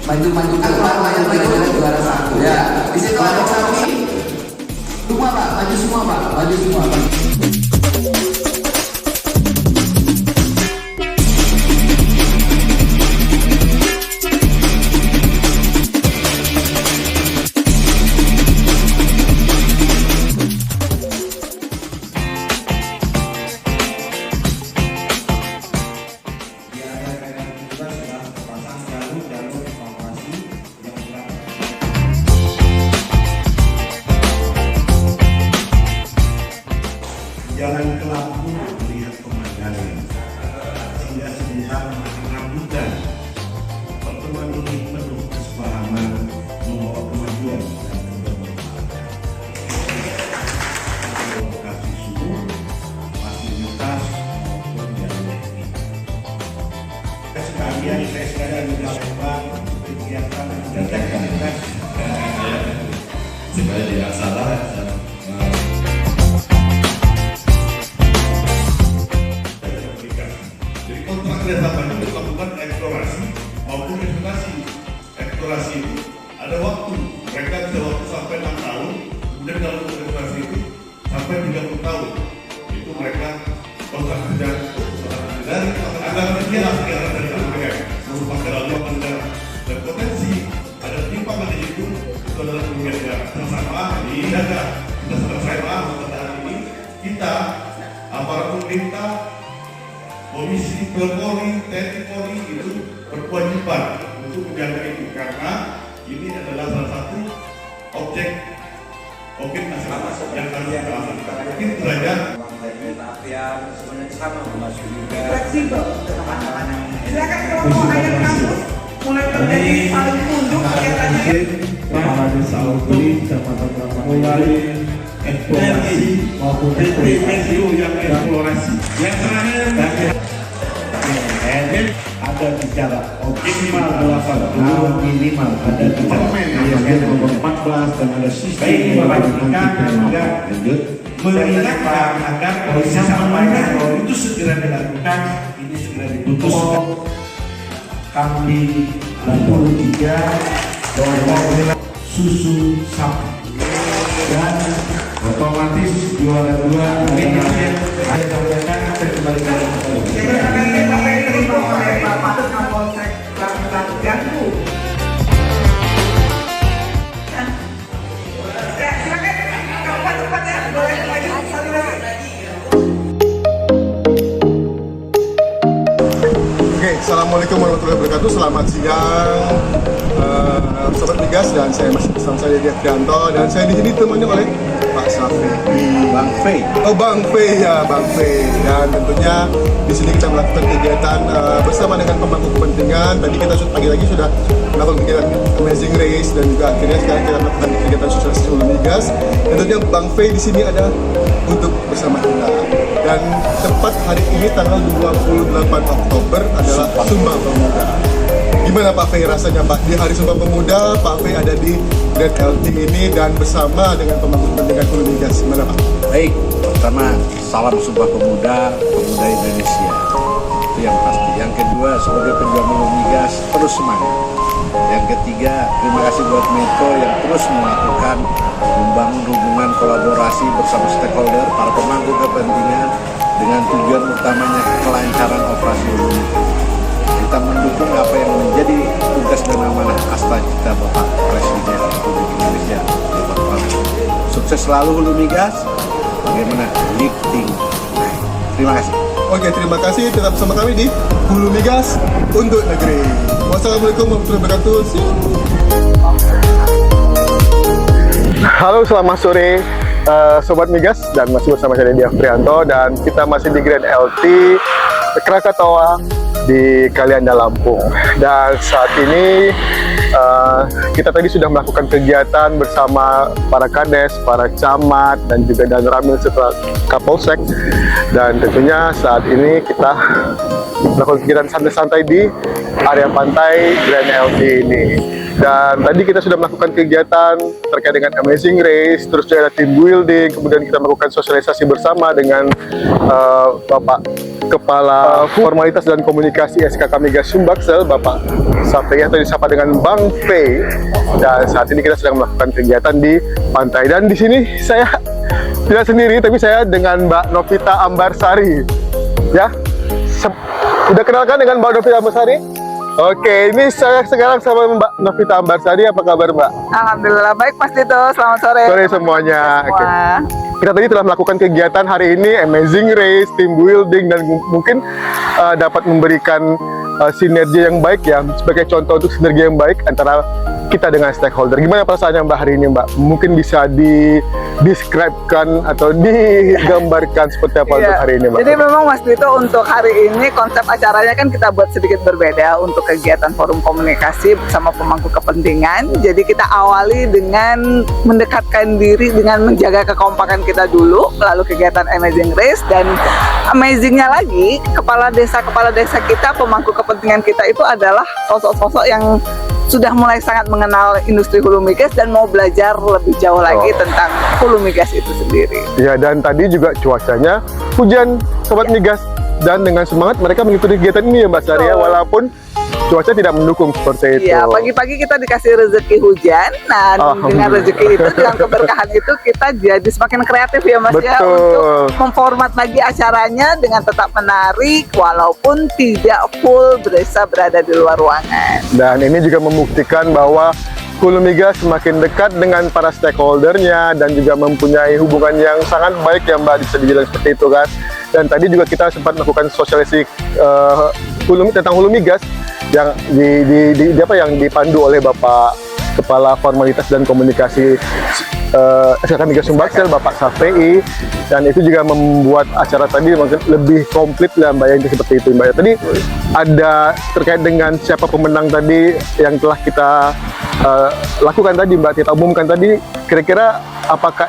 maju-maju ke depan yang kira-kira juara satu ya. Di situ ada sapi. Semua Pak, maju semua Pak, maju semua Pak. Jangan ke lampu melihat pemandangan, sehingga sebisa makin rambutan. Pertemuan ini penuh kesepahaman, membawa kemajuan dan kebermanfaatan. Lokasi sumur, fasilitas maupun jalan teknik. Sekalian saya sekalian melakukan kegiatan dan aktivitas supaya tidak salah. Kerjasama untuk melakukan eksplorasi maupun investasi. Eksplorasi itu ada waktu, mereka bisa waktu sampai 6 tahun, kemudian kalau untuk eksplorasi itu sampai 30 tahun. Itu mereka kontrak kerja dari anggaran negara dari APBN seluruh anggaran luar negara dan potensi ada timpangan di itu adalah kerugian negara. Bersama dijaga kita selesai saat ini kita aparat pemerintah, Komisi Polri, TNI Polri itu berkewajiban untuk menjaga itu karena ini adalah salah satu objek nasional yang harus kita lakukan. Mungkin belajar. Kereta apian sebenarnya sama masuk juga. Fleksibel. Silakan kelompok ayat kampus mulai terjadi saling tunjuk kegiatannya. Kepala Desa Aukli, Kecamatan mulai eksplorasi maupun eksplorasi yang eksplorasi. Yang terakhir ada bicara optimal 80 minimal ada permen yang nomor 14 dan ada sistem lanjut mengingatkan agar polisi sampaikan bahwa itu segera dilakukan, ini segera diputuskan. Kami 63 bahwa susu sapi dan otomatis juara 2 ini ada sampaikan akan kembali ke Assalamualaikum warahmatullahi wabarakatuh. Selamat siang, Sobat Migas, dan saya masih bersama saya Dia Prianto, dan saya di sini ditemani oleh Pak Safi, Bang Fei. Oh Bang Fei ya, Bang Fei. Dan tentunya di sini kita melakukan kegiatan bersama dengan pemangku kepentingan. Tadi kita pagi-pagi sudah melakukan kegiatan Amazing Race dan juga akhirnya sekarang kita melakukan kegiatan sosialisasi Hulu Migas. Tentunya Bang Fei di sini ada untuk bersama kita. Dan tepat hari ini tanggal 28 Oktober adalah Sumpah Pemuda. Gimana Pak Fei rasanya Pak di hari Sumpah Pemuda? Pak Fei ada di Grand LT ini dan bersama dengan pemangku kepentingan Hulu Migas. Gimana Pak? Baik, pertama salam Sumpah Pemuda, pemuda Indonesia. Itu yang pasti. Yang kedua, sebagai pejuang Hulu Migas terus semangat. Yang ketiga, terima kasih buat Metro yang terus melakukan membangun hubungan kolaborasi bersama stakeholder, para pemangku kepentingan dengan tujuan utamanya kelancaran operasi Hulu Migas. Kita mendukung apa yang menjadi tugas dan amanah asta kita Bapak Presiden Republik Indonesia, Bapak Prabowo. Sukses selalu Hulu Migas. Bagaimana lifting? Terima kasih. Oke, terima kasih. Tetap bersama kami di Hulu Migas untuk negeri. Wassalamualaikum warahmatullahi wabarakatuh. Halo, selamat sore Sobat Migas, dan masih bersama saya Dia Prianto, dan kita masih di Grand LT Krakatau di Kalianda, Lampung. Dan saat ini kita tadi sudah melakukan kegiatan bersama para kades, para camat, dan juga dan ramil setelah Kapolsek. Dan tentunya saat ini kita melakukan kegiatan santai-santai di area pantai Grand LT ini. Dan tadi kita sudah melakukan kegiatan terkait dengan Amazing Race, terus juga ada team building, kemudian kita melakukan sosialisasi bersama dengan Bapak Kepala Formalitas dan Komunikasi SKK Migas Sumbaksel, Bapak Sapei atau disapa dengan Bang Pei. Dan saat ini kita sedang melakukan kegiatan di pantai. Dan di sini saya tidak sendiri, tapi saya dengan Mbak Novita Ambarsari. Ya, udah kenalkan dengan Mbak Novita Ambarsari? Oke, ini saya sekarang sama Mbak Novita Ambarsari. Apa kabar, Mbak? Alhamdulillah baik Mas Dito, selamat sore. Sore semuanya. Semua. Oke. Kita tadi telah melakukan kegiatan hari ini, Amazing Race, team building, dan mungkin dapat memberikan sinergi yang baik ya, sebagai contoh untuk sinergi yang baik antara kita dengan stakeholder. Gimana perasaannya Mbak hari ini, Mbak? Mungkin bisa di-describe-kan atau digambarkan seperti apa untuk hari ini, Mbak? Jadi memang Mas Dito untuk hari ini konsep acaranya kan kita buat sedikit berbeda untuk kegiatan forum komunikasi bersama pemangku kepentingan. Jadi kita awali dengan mendekatkan diri dengan menjaga kekompakan kita dulu, lalu kegiatan Amazing Race, dan amazingnya lagi kepala desa kita, pemangku kepentingan kita itu adalah sosok-sosok yang sudah mulai sangat mengenal industri hulu migas dan mau belajar lebih jauh lagi tentang hulu migas itu sendiri. Ya, dan tadi juga cuacanya hujan, Sobat Migas, dan dengan semangat mereka mengikuti kegiatan ini ya Mbak Sari, walaupun cuaca tidak mendukung seperti itu. Iya, pagi-pagi kita dikasih rezeki hujan. Nah, dengan rezeki itu, dengan keberkahan itu, kita jadi semakin kreatif ya Mas ya, untuk memformat lagi acaranya dengan tetap menarik walaupun tidak full berada di luar ruangan. Dan ini juga membuktikan bahwa Hulu Migas semakin dekat dengan para stakeholdernya dan juga mempunyai hubungan yang sangat baik ya Mbak, bisa dibilang seperti itu kan. Dan tadi juga kita sempat melakukan sosialisasi tentang Hulu Migas yang yang dipandu oleh Bapak Kepala Formalitas dan Komunikasi SKK Migas Sumbaksel, Bapak Sapei, dan itu juga membuat acara tadi mungkin lebih komplit lah Mbak, yang seperti itu Mbak. Tadi ada terkait dengan siapa pemenang tadi yang telah kita lakukan tadi Mbak, kita umumkan tadi, kira-kira apakah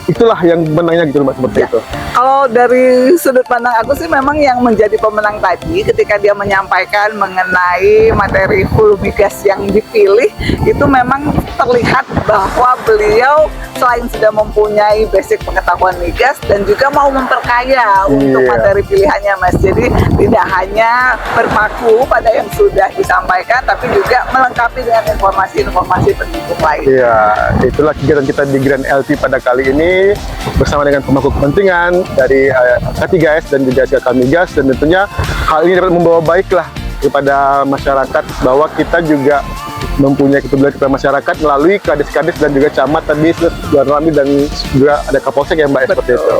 itulah yang menangnya gitu Mbak, seperti itu? Kalau dari sudut pandang aku sih memang yang menjadi pemenang tadi ketika dia menyampaikan mengenai materi hulu migas yang dipilih, itu memang terlihat bahwa beliau selain sudah mempunyai basic pengetahuan migas dan juga mau memperkaya untuk materi pilihannya Mas. Jadi tidak hanya berpaku pada yang sudah disampaikan, tapi juga melengkapi dengan informasi-informasi pendukung lain. Iya, itulah kegiatan kita di Grand LT pada kali ini bersama dengan pemangku kepentingan dari K3S dan juga SKK Migas, dan tentunya hal ini dapat membawa baiklah kepada masyarakat bahwa kita juga mempunyai kepedulian kepada masyarakat melalui kades-kades dan juga camat tadi Luar Rami dan juga ada Kapolsek ya Mbak. Betul. Seperti itu.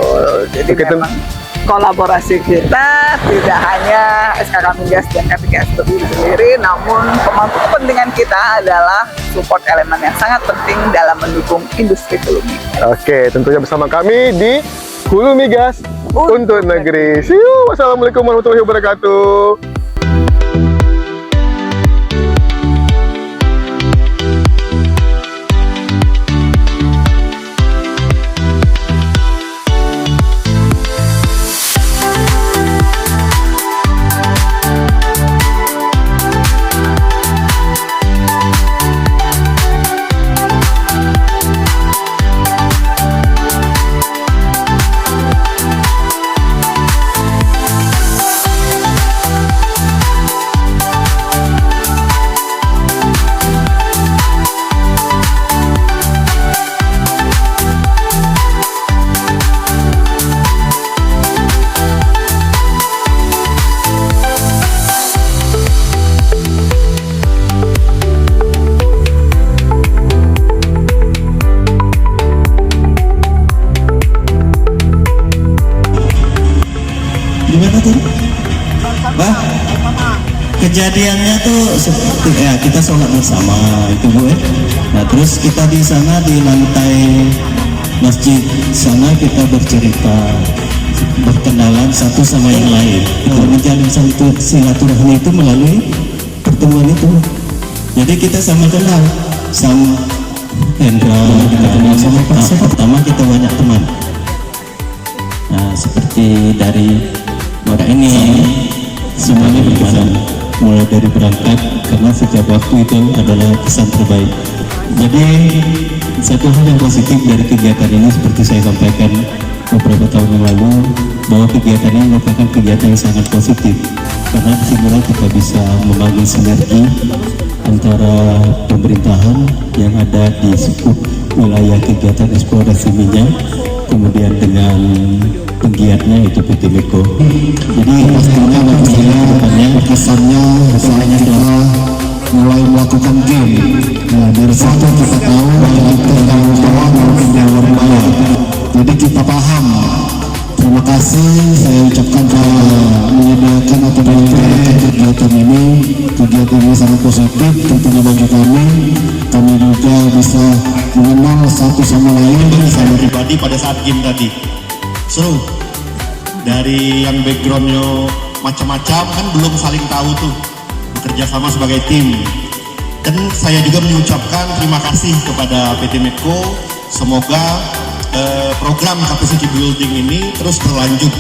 Jadi memang kolaborasi kita tidak hanya SKK Migas dan K3S berdiri sendiri, namun pemangku kepentingan kita adalah support elemen yang sangat penting dalam mendukung industri hulu migas. Oke, tentunya bersama kami di Hulu Migas untuk Negeri. See you. Wassalamualaikum warahmatullahi wabarakatuh. Gimana tuh? Bah, kejadiannya tuh seperti ya kita sholat bersama itu Bu ya. Nah terus kita di sana di lantai masjid sana kita bercerita, berkenalan satu sama yang lain. Kita menjalin satu silaturahmi itu melalui pertemuan itu. Jadi kita sama kenal, sama Hendra kita kenal sama Pak. Pertama kita banyak teman. Nah seperti dari Mora ini semuanya berkenan. mulai dari berangkat, karena setiap waktu itu adalah kesan terbaik. Jadi satu hal yang positif dari kegiatan ini seperti saya sampaikan beberapa tahun yang lalu, bahwa kegiatan ini merupakan kegiatan yang sangat positif, karena disinilah kita bisa membangun sinergi antara pemerintahan yang ada di skup wilayah kegiatan eksplorasi minyak, kemudian dengan penggiatnya itu PT Meko. Jadi pastinya bagi saya kesannya misalnya kita mulai melakukan game. Nah, dari satu kita tahu bahwa itu tanggung jawab maupun yang berbahaya. Jadi kita paham. Terima kasih saya ucapkan telah menyediakan atau menyelenggarakan kegiatan ini. Kegiatan ini sangat positif tentunya bagi kami. Kami juga bisa mengenal satu sama lain. Saya pribadi pada saat game tadi seru. Dari yang backgroundnya macam-macam kan belum saling tahu tuh, bekerja sama sebagai tim. Dan saya juga mengucapkan terima kasih kepada PT Medco. Semoga program capacity building ini terus berlanjut.